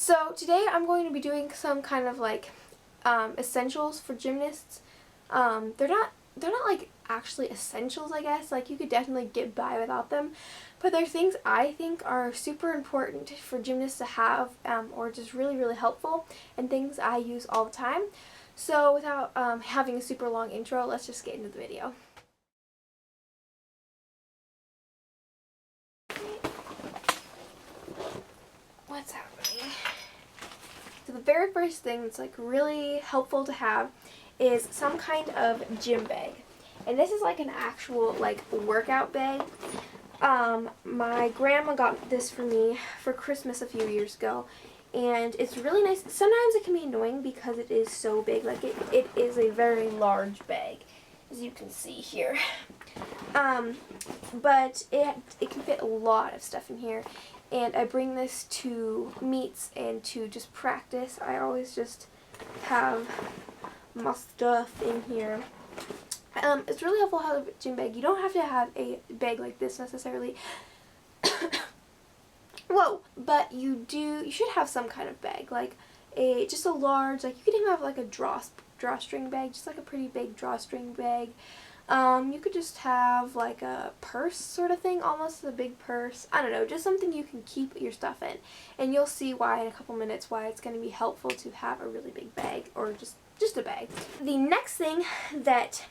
So today I'm going to be doing some kind of like essentials for gymnasts. They're not like actually essentials, I guess. Like you could definitely get by without them, but they're things I think are super important for gymnasts to have, or just really helpful, and things I use all the time. So without having a super long intro, let's just get into the video. What's happening? So the very first thing that's like really helpful to have is some kind of gym bag. And this is like an actual like workout bag. My grandma got this for me for Christmas a few years ago, and it's really nice. Sometimes it can be annoying because it is so big. Like it is a very large bag, as you can see here. But it can fit a lot of stuff in here. And I bring this to meets and to just practice. I always just have my stuff in here. It's really helpful to have a gym bag. You don't have to have a bag like this necessarily. Whoa! But you should have some kind of bag, like just a large, like you could even have like a drawstring bag, just like a pretty big drawstring bag. You could just have like a purse sort of thing, almost a big purse. I don't know, just something you can keep your stuff in. And you'll see why in a couple minutes why it's going to be helpful to have a really big bag, or just a bag. The next thing that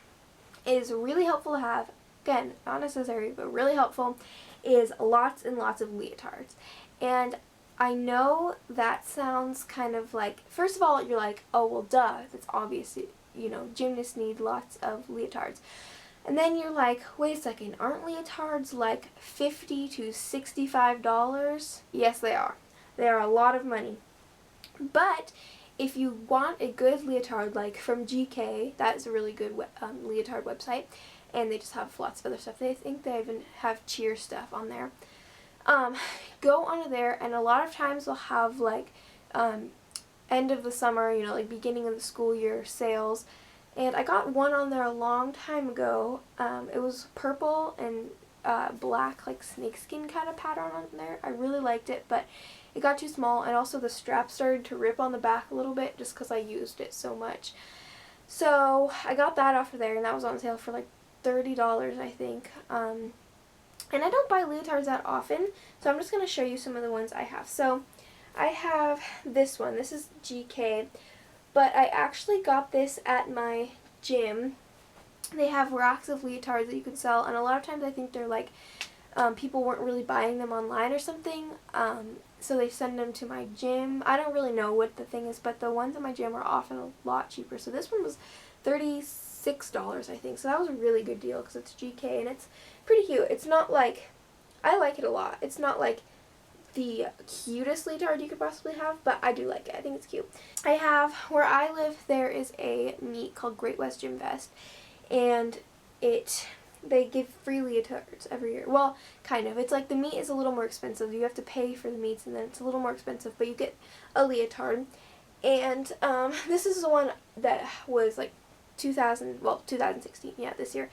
is really helpful to have, again, not necessary, but really helpful, is lots and lots of leotards. And I know that sounds kind of like, first of all, you're like, oh, well, duh, that's obvious, you know, gymnasts need lots of leotards. And then you're like, wait a second, aren't leotards like $50 to $65? Yes, they are. They are a lot of money. But if you want a good leotard, like from GK, that is a really good leotard website, and they just have lots of other stuff. They think they even have cheer stuff on there. Go onto there, and a lot of times they'll have like end of the summer, you know, like beginning of the school year sales. And I got one on there a long time ago. It was purple and black, like snakeskin kind of pattern on there. I really liked it, but it got too small, and also the strap started to rip on the back a little bit just because I used it so much. So I got that off of there, and that was on sale for like $30, I think. And I don't buy leotards that often, so I'm just going to show you some of the ones I have. So I have this one. This is GK, but I actually got this at my gym. They have racks of leotards that you can sell, and a lot of times I think they're like, people weren't really buying them online or something, so they send them to my gym. I don't really know what the thing is, but the ones at my gym are often a lot cheaper. So this one was $36, I think, so that was a really good deal because it's GK, and it's pretty cute. It's not like, I like it a lot. It's not like the cutest leotard you could possibly have, but I do like it. I think it's cute. I have, where I live, there is a meet called Great West Gym Fest, and they give free leotards every year. Well, kind of. It's like the meet is a little more expensive. You have to pay for the meets, and then it's a little more expensive, but you get a leotard. And this is the one that was like 2016, yeah, this year.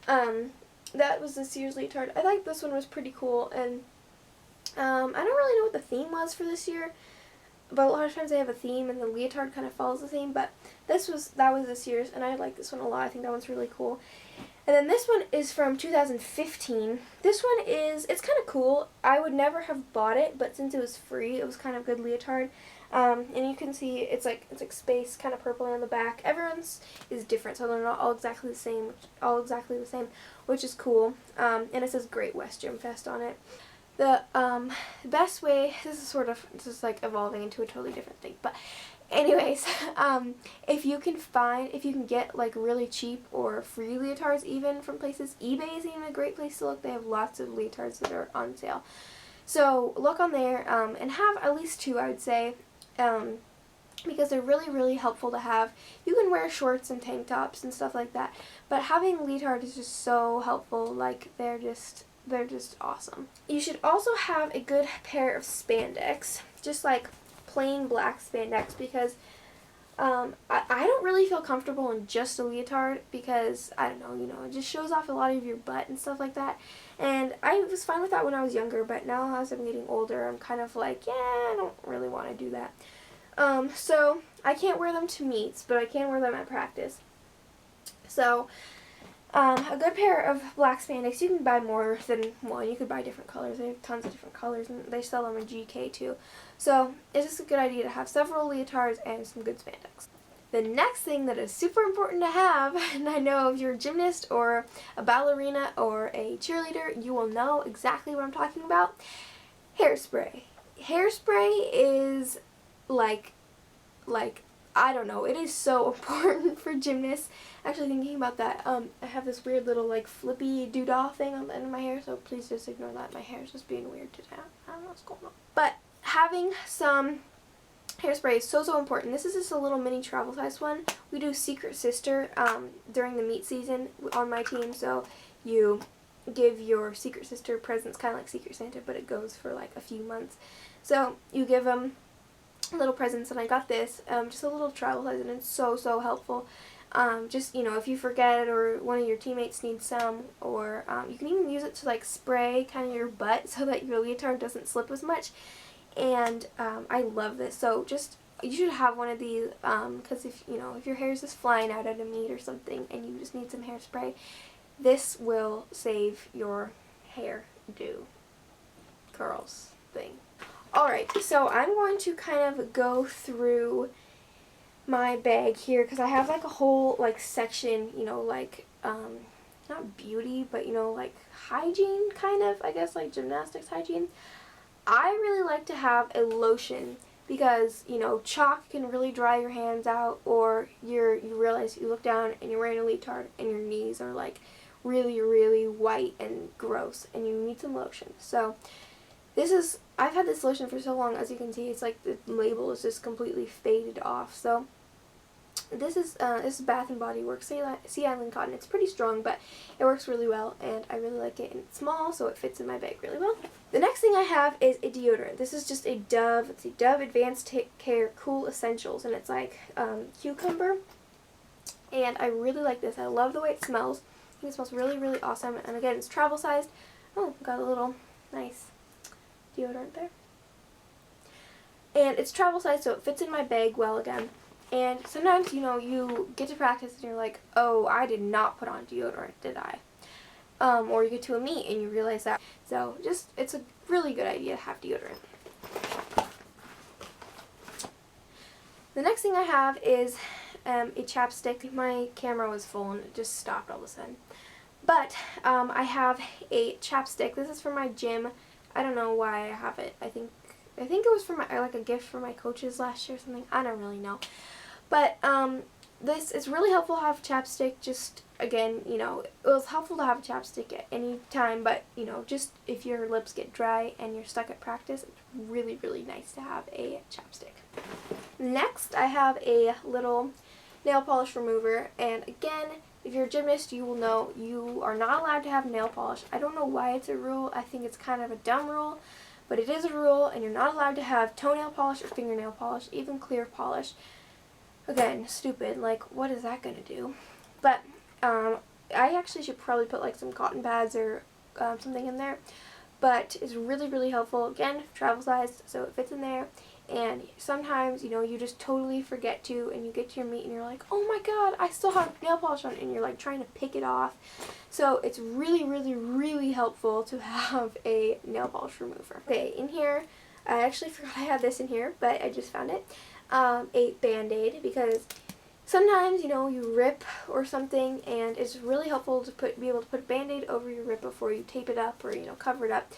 That was this year's leotard. I thought this one was pretty cool, and I don't really know what the theme was for this year, but a lot of times they have a theme and the leotard kind of follows the theme, but that was this year's, and I like this one a lot. I think that one's really cool. And then this one is from 2015. This one it's kind of cool. I would never have bought it, but since it was free, it was kind of good leotard. And you can see it's like space, kind of purple on the back. Everyone's is different, so they're not all exactly the same, which is cool. And it says Great West Gym Fest on it. The best way, this is like evolving into a totally different thing, but anyways, if you can get like really cheap or free leotards even from places, eBay is even a great place to look. They have lots of leotards that are on sale. So look on there, and have at least two, I would say, because they're really helpful to have. You can wear shorts and tank tops and stuff like that, but having leotard is just so helpful. Like they're just awesome. You should also have a good pair of spandex, just like plain black spandex, because I don't really feel comfortable in just a leotard because, I don't know, it just shows off a lot of your butt and stuff like that. And I was fine with that when I was younger, but now as I'm getting older, I'm kind of like, yeah, I don't really want to do that. So I can't wear them to meets, but I can wear them at practice. So a good pair of black spandex, you can buy more than one. You could buy different colors. They have tons of different colors, and they sell them in GK too. So it's just a good idea to have several leotards and some good spandex. The next thing that is super important to have, and I know if you're a gymnast or a ballerina or a cheerleader, you will know exactly what I'm talking about. Hairspray. Hairspray is like I don't know, it is so important for gymnasts. Actually, thinking about that, I have this weird little like flippy doodah thing on the end of my hair, so please just ignore that. My hair is just being weird today. I don't know what's going on. But having some hairspray is so important. This is just a little mini travel size one. We do Secret Sister during the meet season on my team, so you give your Secret Sister presents, kind of like Secret Santa, but it goes for like a few months. So you give them little presents, and I got this, just a little travel size, and it's so helpful. Just, if you forget or one of your teammates needs some, or you can even use it to like spray kind of your butt so that your leotard doesn't slip as much. And I love this. So just, you should have one of these, because if your hair is just flying out at a meet or something and you just need some hairspray, this will save your hairdo curls thing. Alright, so I'm going to kind of go through my bag here because I have like a whole like section, like not beauty, but like hygiene kind of, I guess, like gymnastics hygiene. I really like to have a lotion because, chalk can really dry your hands out, or you realize you look down and you're wearing a leotard and your knees are like really white and gross and you need some lotion. So I've had this lotion for so long, as you can see, it's like the label is just completely faded off. So this is Bath and Body Works Sea Island Cotton. It's pretty strong, but it works really well, and I really like it. And it's small, so it fits in my bag really well. The next thing I have is a deodorant. This is just a Dove. It's a Dove Advanced Care Cool Essentials, and it's like cucumber. And I really like this. I love the way it smells. I think it smells really awesome. And again, it's travel sized. Oh, got a little nice deodorant there. And it's travel size, so it fits in my bag well again. And sometimes, you get to practice and you're like, oh, I did not put on deodorant, did I? Or you get to a meet and you realize that. So it's a really good idea to have deodorant. The next thing I have is a chapstick. My camera was full and it just stopped all of a sudden. But I have a chapstick. This is for my gym. I don't know why I have it. I think it was for like a gift for my coaches last year or something. I don't really know. But this is really helpful to have chapstick. Just again, it was helpful to have a chapstick at any time, but just if your lips get dry and you're stuck at practice, it's really nice to have a chapstick. Next, I have a little nail polish remover, and again, if you're a gymnast, you will know you are not allowed to have nail polish. I don't know why it's a rule. I think it's kind of a dumb rule, but it is a rule, and you're not allowed to have toenail polish or fingernail polish, even clear polish. Again, stupid. Like, what is that going to do? But I actually should probably put like some cotton pads or something in there. But it's really helpful. Again, travel sized, so it fits in there. And sometimes, you just totally forget to, and you get to your meet and you're like, oh my god, I still have nail polish on, and you're like trying to pick it off. So it's really helpful to have a nail polish remover. Okay, in here, I actually forgot I had this in here, but I just found it. A Band-Aid, because sometimes, you rip or something, and it's really helpful to be able to put a Band-Aid over your rip before you tape it up or, cover it up.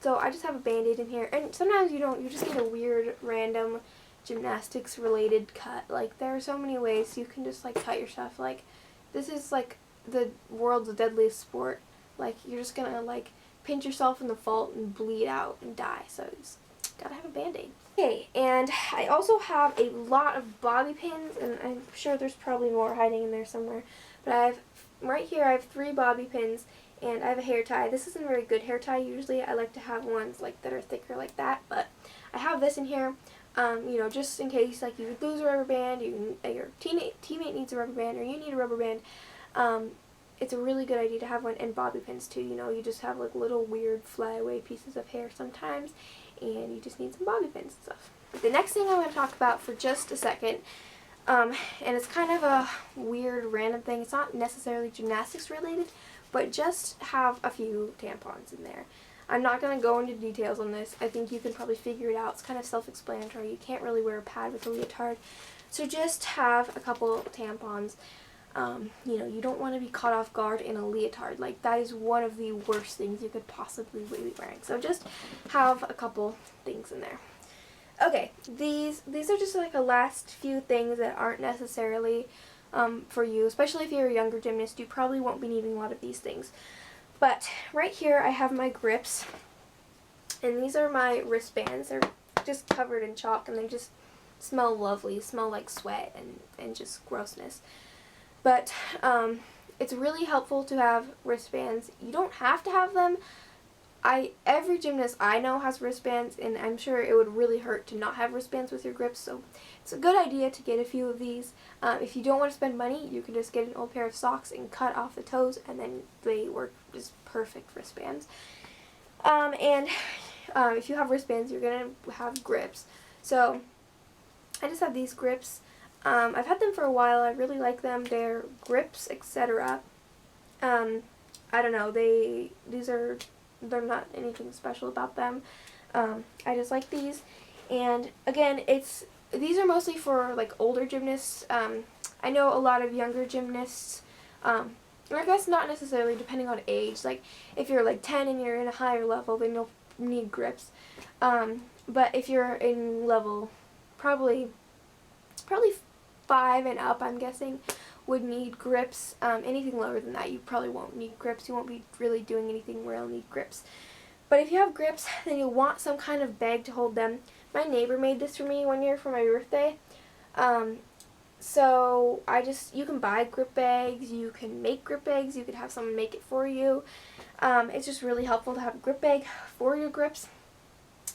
So I just have a Band-Aid in here, and sometimes you just get a weird, random gymnastics related cut. Like, there are so many ways you can just like cut yourself. Like, this is like the world's deadliest sport. Like, you're just gonna like pinch yourself in the fault and bleed out and die. So you just gotta have a Band-Aid. Okay, and I also have a lot of bobby pins, and I'm sure there's probably more hiding in there somewhere. But right here I have 3 bobby pins, and I have a hair tie. This isn't a very good hair tie usually. I like to have ones like that are thicker like that, but I have this in here. you know, just in case like you lose a rubber band, your teammate needs a rubber band, or you need a rubber band. It's a really good idea to have one, and bobby pins too. You know, you just have like little weird flyaway pieces of hair sometimes, and you just need some bobby pins and stuff. But the next thing I want to talk about for just a second, and it's kind of a weird random thing. It's not necessarily gymnastics related, but just have a few tampons in there. I'm not going to go into details on this. I think you can probably figure it out. It's kind of self-explanatory. You can't really wear a pad with a leotard. So just have a couple tampons. You know, you don't want to be caught off guard in a leotard. Like, that is one of the worst things you could possibly be wearing. So just have a couple things in there. Okay, these are just like a last few things that aren't necessarily for you. Especially if you're a younger gymnast, you probably won't be needing a lot of these things. But right here I have my grips, and these are my wristbands. They're just covered in chalk, and they just smell lovely, smell like sweat and just grossness. But it's really helpful to have wristbands. You don't have to have them. Every gymnast I know has wristbands, and I'm sure it would really hurt to not have wristbands with your grips, so it's a good idea to get a few of these. If you don't want to spend money, you can just get an old pair of socks and cut off the toes, and then they work just perfect wristbands. If you have wristbands, you're going to have grips. So I just have these grips. I've had them for a while. I really like them. They're grips, etc. I don't know. They're not anything special about them. I just like these. And again, these are mostly for like older gymnasts. I know a lot of younger gymnasts, or I guess not necessarily, depending on age. Like if you're like 10 and you're in a higher level, then you'll need grips. But if you're in level probably 5 and up, I'm guessing, would need grips. Anything lower than that, you probably won't need grips. You won't be really doing anything where you'll need grips. But if you have grips, then you'll want some kind of bag to hold them. My neighbor made this for me one year for my birthday. So you can buy grip bags, you can make grip bags, you could have someone make it for you. It's just really helpful to have a grip bag for your grips,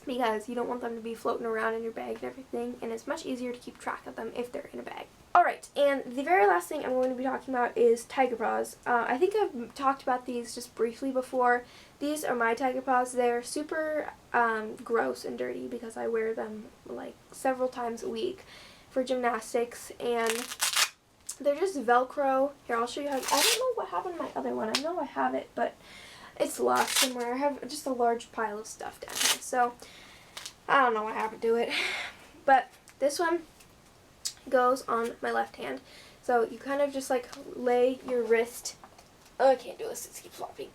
because you don't want them to be floating around in your bag and everything, and it's much easier to keep track of them if they're in a bag. Alright, and the very last thing I'm going to be talking about is tiger paws. I think I've talked about these just briefly before. These are my tiger paws. They're super gross and dirty because I wear them like several times a week for gymnastics, and they're just Velcro. Here, I'll show you how. I don't know what happened to my other one. I know I have it, but it's lost somewhere. I have just a large pile of stuff down here, so I don't know what happened to it. But this one goes on my left hand. So you kind of just like lay your wrist. Oh, I can't do this. It keeps flopping.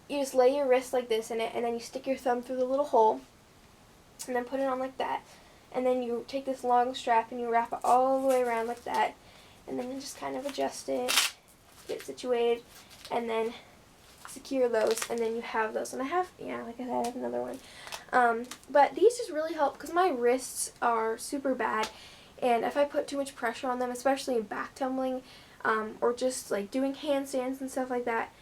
You just lay your wrist like this in it, and then you stick your thumb through the little hole, and then put it on like that. And then you take this long strap and you wrap it all the way around like that, and then you just kind of adjust it, get it situated, and then secure those, and then you have those. And I have, like I said, I have another one. But these just really help because my wrists are super bad, and if I put too much pressure on them, especially in back tumbling, or just like doing handstands and stuff like that,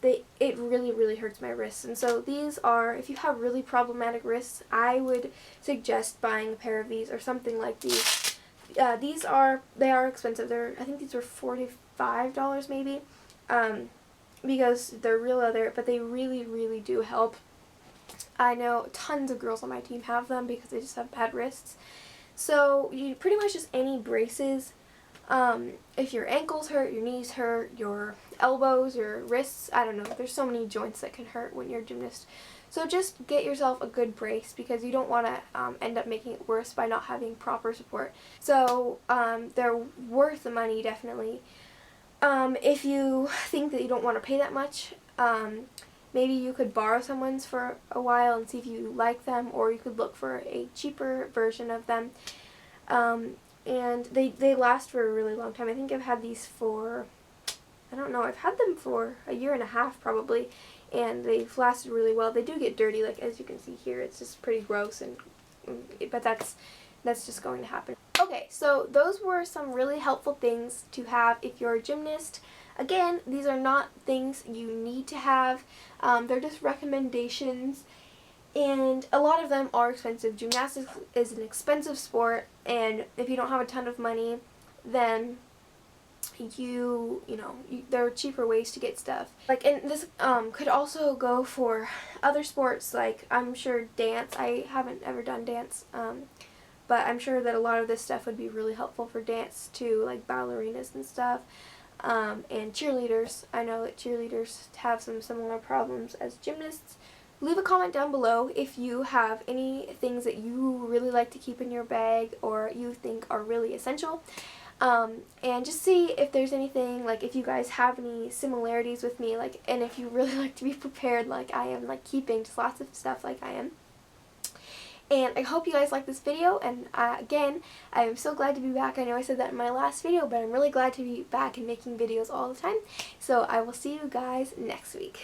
it really hurts my wrists. And so these are, if you have really problematic wrists, I would suggest buying a pair of these or something like these. They are expensive. I think these were $45 maybe, because they're real leather, but they really do help. I know tons of girls on my team have them because they just have bad wrists. So you pretty much just any braces. If your ankles hurt, your knees hurt, your elbows, your wrists, I don't know, there's so many joints that can hurt when you're a gymnast. So just get yourself a good brace, because you don't want to end up making it worse by not having proper support. So they're worth the money, definitely. If you think that you don't want to pay that much, maybe you could borrow someone's for a while and see if you like them, or you could look for a cheaper version of them. And they last for a really long time. I think I've had these for, I don't know, I've had them for a year and a half probably, and they've lasted really well. They do get dirty, like as you can see here. It's just pretty gross, but that's just going to happen. Okay, so those were some really helpful things to have if you're a gymnast. Again, these are not things you need to have. They're just recommendations. And a lot of them are expensive. Gymnastics is an expensive sport, and if you don't have a ton of money, then there are cheaper ways to get stuff. Like, and this could also go for other sports, like I'm sure dance. I haven't ever done dance, but I'm sure that a lot of this stuff would be really helpful for dance too, like ballerinas and stuff. And cheerleaders. I know that cheerleaders have some similar problems as gymnasts. Leave a comment down below if you have any things that you really like to keep in your bag or you think are really essential. And just see if there's anything, like if you guys have any similarities with me, like, and if you really like to be prepared like I am, like keeping just lots of stuff like I am. And I hope you guys like this video, and again, I am so glad to be back. I know I said that in my last video, but I'm really glad to be back and making videos all the time. So I will see you guys next week.